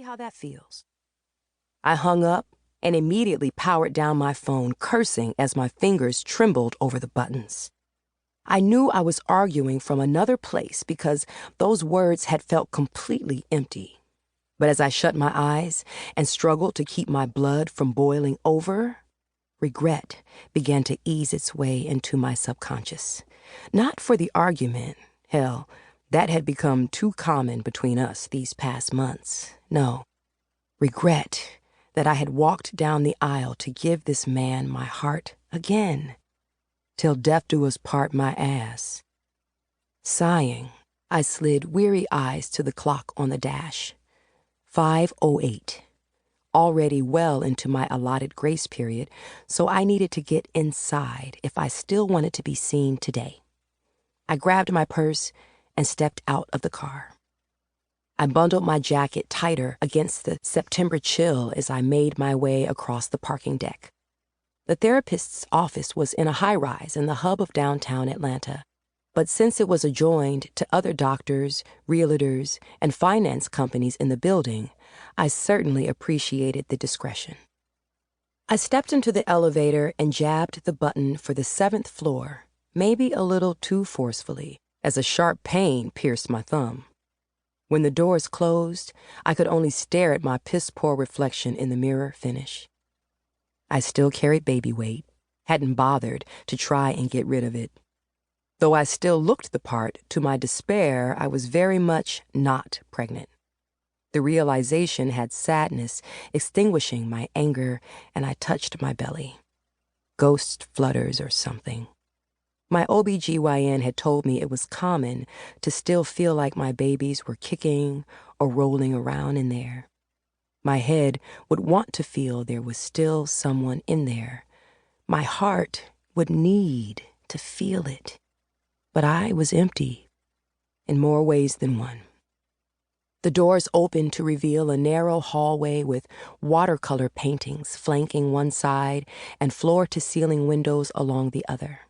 how that feels." I hung up and immediately powered down my phone, cursing as my fingers trembled over the buttons. I knew I was arguing from another place because those words had felt completely empty. But as I shut my eyes and struggled to keep my blood from boiling over, regret began to ease its way into my subconscious. Not for the argument. Hell, that had become too common between us these past months. No. Regret that I had walked down the aisle to give this man my heart again. Till death do us part my ass. Sighing, I slid weary eyes to the clock on the dash. 5:08. Already well into my allotted grace period, so I needed to get inside if I still wanted to be seen today. I grabbed my purse and stepped out of the car. I bundled my jacket tighter against the September chill as I made my way across the parking deck. The therapist's office was in a high-rise in the hub of downtown Atlanta, but since it was adjoined to other doctors, realtors, and finance companies in the building, I certainly appreciated the discretion. I stepped into the elevator and jabbed the button for the 7th floor, maybe a little too forcefully, as a sharp pain pierced my thumb. When the doors closed, I could only stare at my piss-poor reflection in the mirror finish. I still carried baby weight, hadn't bothered to try and get rid of it. Though I still looked the part, to my despair, I was very much not pregnant. The realization had sadness extinguishing my anger, and I touched my belly. Ghost flutters or something. My OBGYN had told me it was common to still feel like my babies were kicking or rolling around in there. My head would want to feel there was still someone in there. My heart would need to feel it. But I was empty, in more ways than one. The doors opened to reveal a narrow hallway with watercolor paintings flanking one side and floor-to-ceiling windows along the other.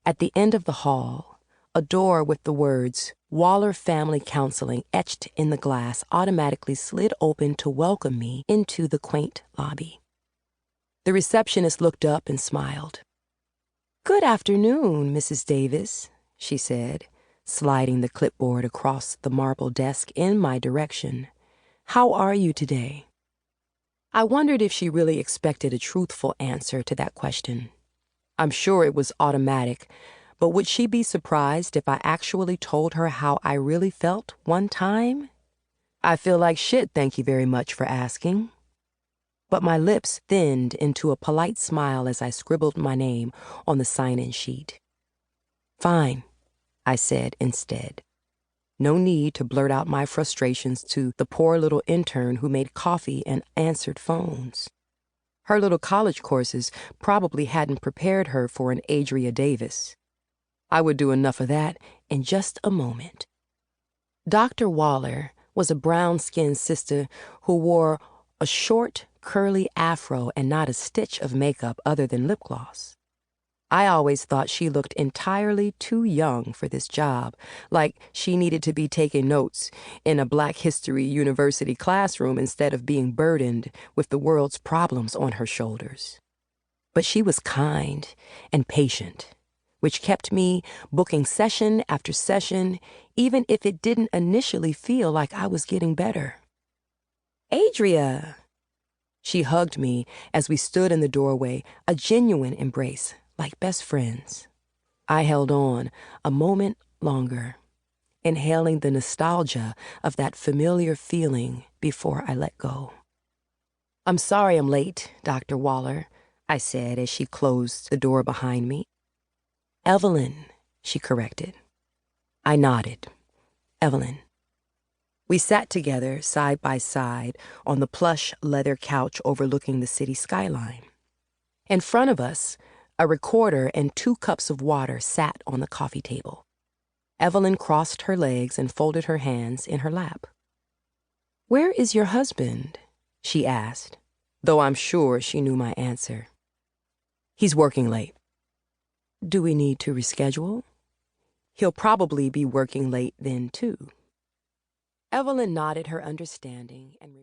At the end of the hall, a door with the words Waller Family Counseling etched in the glass automatically slid open to welcome me into the quaint lobby. The receptionist looked up and smiled. "Good afternoon, Mrs. Davis," she said, sliding the clipboard across the marble desk in my direction. "How are you today?" I wondered if she really expected a truthful answer to that question. I'm sure it was automatic, but would she be surprised if I actually told her how I really felt one time? "I feel like shit, thank you very much for asking." But my lips thinned into a polite smile as I scribbled my name on the sign-in sheet. "Fine," I said instead. No need to blurt out my frustrations to the poor little intern who made coffee and answered phones. Her little college courses probably hadn't prepared her for an Adria Davis. I would do enough of that in just a moment. Dr. Waller was a brown-skinned sister who wore a short, curly afro and not a stitch of makeup other than lip gloss. I always thought she looked entirely too young for this job, like she needed to be taking notes in a Black History University classroom instead of being burdened with the world's problems on her shoulders. But she was kind and patient, which kept me booking session after session, even if it didn't initially feel like I was getting better. "Adria!" She hugged me as we stood in the doorway, a genuine embrace, like best friends. I held on a moment longer, inhaling the nostalgia of that familiar feeling before I let go. "I'm sorry I'm late, Dr. Waller," I said as she closed the door behind me. "Evelyn," she corrected. I nodded. Evelyn. We sat together, side by side, on the plush leather couch overlooking the city skyline. In front of us, a recorder and 2 cups of water sat on the coffee table. Evelyn crossed her legs and folded her hands in her lap. "Where is your husband?" she asked, though I'm sure she knew my answer. "He's working late." "Do we need to reschedule?" "He'll probably be working late then, too." Evelyn nodded her understanding and